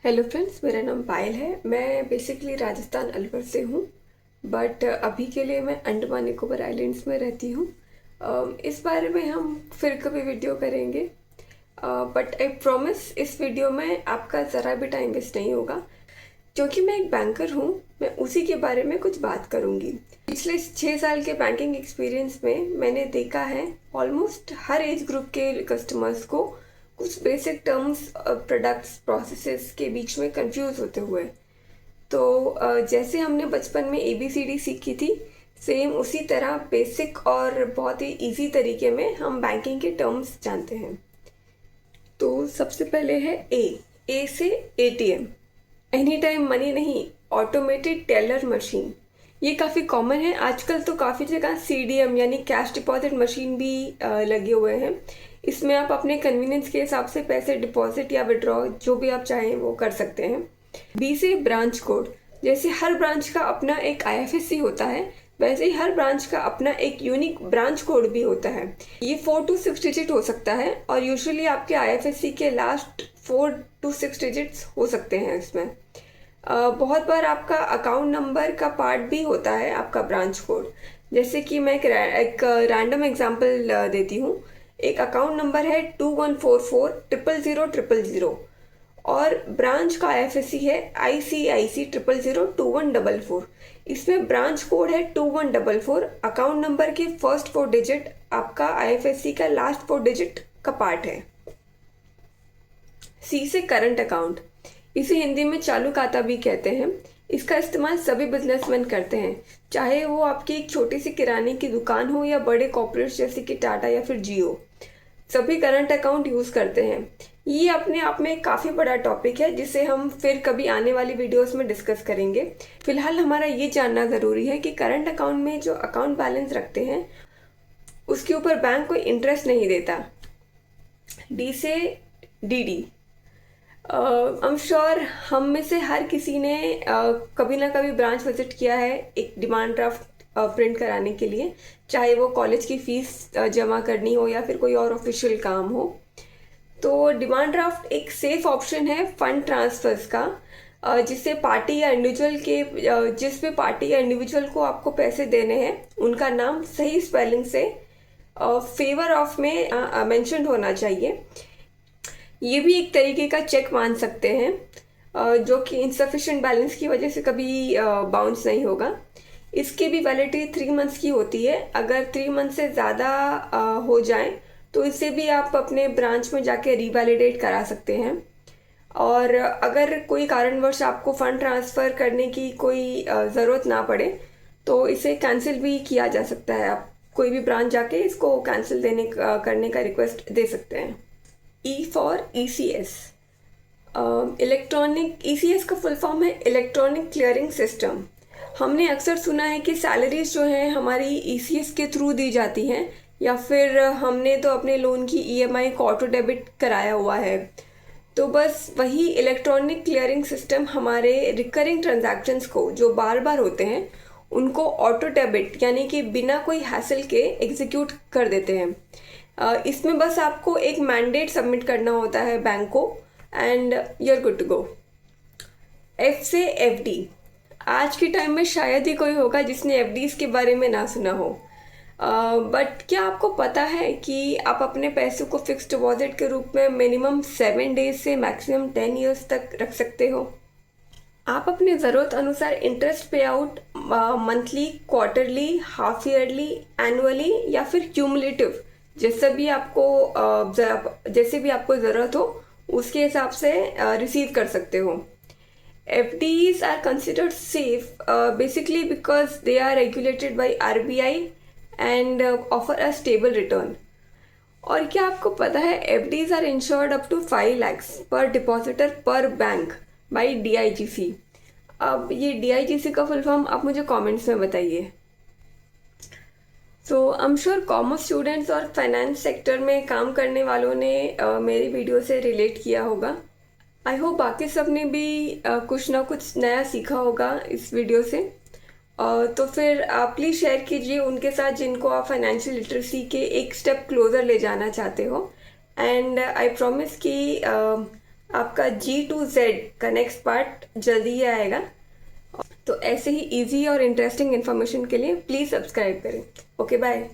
Hello friends, मेरा नाम पायल है। मैं बेसिकली राजस्थान अलवर से हूँ, बट अभी के लिए मैं अंडमान निकोबार आइलैंड्स में रहती हूँ। इस बारे में हम फिर कभी वीडियो करेंगे, बट आई प्रॉमिस इस वीडियो में आपका ज़रा भी टाइम वेस्ट नहीं होगा, क्योंकि मैं एक बैंकर हूँ। मैं उसी के बारे में कुछ बात करूँगी। पिछले 6 साल के बैंकिंग एक्सपीरियंस में मैंने देखा है ऑलमोस्ट हर एज ग्रुप के कस्टमर्स को कुछ बेसिक टर्म्स, प्रोडक्ट्स, प्रोसेसेस के बीच में कंफ्यूज होते हुए। तो जैसे हमने बचपन में ABCD सीखी थी, सेम उसी तरह बेसिक और बहुत ही इजी तरीके में हम बैंकिंग के टर्म्स जानते हैं। तो सबसे पहले है ए से ATM, एनी टाइम मनी नहीं, ऑटोमेटेड टेलर मशीन। ये काफ़ी कॉमन है आजकल। तो काफ़ी जगह CDM यानी कैश डिपॉजिट मशीन भी लगे हुए हैं। इसमें आप अपने कन्वीनियंस के हिसाब से पैसे डिपॉजिट या विड्रॉ जो भी आप चाहें वो कर सकते हैं। बी से ब्रांच कोड। जैसे हर ब्रांच का अपना एक IFSC होता है, वैसे ही हर ब्रांच का अपना एक यूनिक ब्रांच कोड भी होता है। ये 4 to 6 डिजिट हो सकता है और यूजुअली आपके IFSC के लास्ट 4 to 6 डिजिट्स हो सकते हैं इसमें। बहुत बार आपका अकाउंट नंबर का पार्ट भी होता है आपका ब्रांच कोड। जैसे कि मैं एक रैंडम एग्जांपल देती हूँ। एक अकाउंट नंबर है 2144000000 और ब्रांच का IFSC है ICIC 0002144। इसमें ब्रांच कोड है 2144, अकाउंट नंबर के फर्स्ट 4 डिजिट आपका IFSC का लास्ट 4 डिजिट का पार्ट है। सी से करंट अकाउंट। इसे हिंदी में चालू खाता भी कहते हैं। इसका इस्तेमाल सभी बिजनेसमैन करते हैं, चाहे वो आपकी एक छोटी सी किराने की दुकान हो या बड़े कॉर्पोरेट्स जैसे कि टाटा या फिर जियो। सभी करंट अकाउंट यूज़ करते हैं। ये अपने आप में काफ़ी बड़ा टॉपिक है जिसे हम फिर कभी आने वाली वीडियोस में डिस्कस करेंगे। फिलहाल हमारा ये जानना ज़रूरी है कि करंट अकाउंट में जो अकाउंट बैलेंस रखते हैं उसके ऊपर बैंक कोई इंटरेस्ट नहीं देता। डी से DD। आई एम श्योर हम में से हर किसी ने कभी ना कभी ब्रांच विजिट किया है एक डिमांड ड्राफ्ट प्रिंट कराने के लिए, चाहे वो कॉलेज की फीस जमा करनी हो या फिर कोई और ऑफिशियल काम हो। तो डिमांड ड्राफ्ट एक सेफ ऑप्शन है फंड ट्रांसफर्स का, जिससे पार्टी या इंडिविजुअल के जिस भी पार्टी या इंडिविजुअल को आपको पैसे देने हैं उनका नाम सही स्पेलिंग से फेवर ऑफ में मेंशन होना चाहिए। ये भी एक तरीके का चेक मान सकते हैं, जो कि इनसफिशिएंट बैलेंस की वजह से कभी बाउंस नहीं होगा। इसकी भी वैलिडिटी 3 मंथ्स की होती है। अगर 3 मंथ से ज़्यादा हो जाए तो इसे भी आप अपने ब्रांच में जाके रीवैलिडेट करा सकते हैं। और अगर कोई कारणवश आपको फ़ंड ट्रांसफ़र करने की कोई ज़रूरत ना पड़े तो इसे कैंसिल भी किया जा सकता है। आप कोई भी ब्रांच जाके इसको कैंसिल करने का रिक्वेस्ट दे सकते हैं। E for ECS। Electronic ECS का फुल फॉर्म है इलेक्ट्रॉनिक क्लियरिंग सिस्टम। हमने अक्सर सुना है कि सैलरीज जो हैं हमारी ECS के थ्रू दी जाती हैं, या फिर हमने तो अपने लोन की EMI को ऑटो डेबिट कराया हुआ है। तो बस वही इलेक्ट्रॉनिक क्लियरिंग सिस्टम हमारे रिकरिंग ट्रांजैक्शंस को जो बार बार होते हैं उनको ऑटो डेबिट यानी कि बिना कोई हैसल के एग्जीक्यूट कर देते हैं। इसमें बस आपको एक मैंडेट सबमिट करना होता है बैंक को and you are good to go. F से FD। आज के टाइम में शायद ही कोई होगा जिसने FDs के बारे में ना सुना हो, बट क्या आपको पता है कि आप अपने पैसों को फिक्स डिपॉजिट के रूप में मिनिमम 7 डेज से मैक्सिमम 10 ईयर्स तक रख सकते हो। आप अपने ज़रूरत अनुसार इंटरेस्ट पे out monthly, quarterly, half yearly, annually या फिर क्यूमुलेटिव जैसे भी आपको ज़रूरत हो उसके हिसाब से रिसीव कर सकते हो। FDs are considered safe basically because they are regulated by RBI and offer a stable return. और क्या आपको पता है FDs are insured up to 5 lakhs per depositor per bank by DIGC। अब ये DIGC का फुल फॉर्म आप मुझे कमेंट्स में बताइए। So I am sure commerce students और फाइनेंस सेक्टर में काम करने वालों ने मेरी वीडियो से रिलेट किया होगा। आई होप बाकी सब ने भी कुछ ना कुछ नया सीखा होगा इस वीडियो से। तो फिर आप प्लीज़ शेयर कीजिए उनके साथ जिनको आप फाइनेंशियल लिटरेसी के एक स्टेप क्लोज़र ले जाना चाहते हो। एंड आई प्रॉमिस कि आपका G to Z का नेक्स्ट पार्ट जल्दी ही आएगा। तो ऐसे ही इजी और इंटरेस्टिंग इन्फॉर्मेशन के लिए प्लीज़ सब्सक्राइब करें। Okay bye.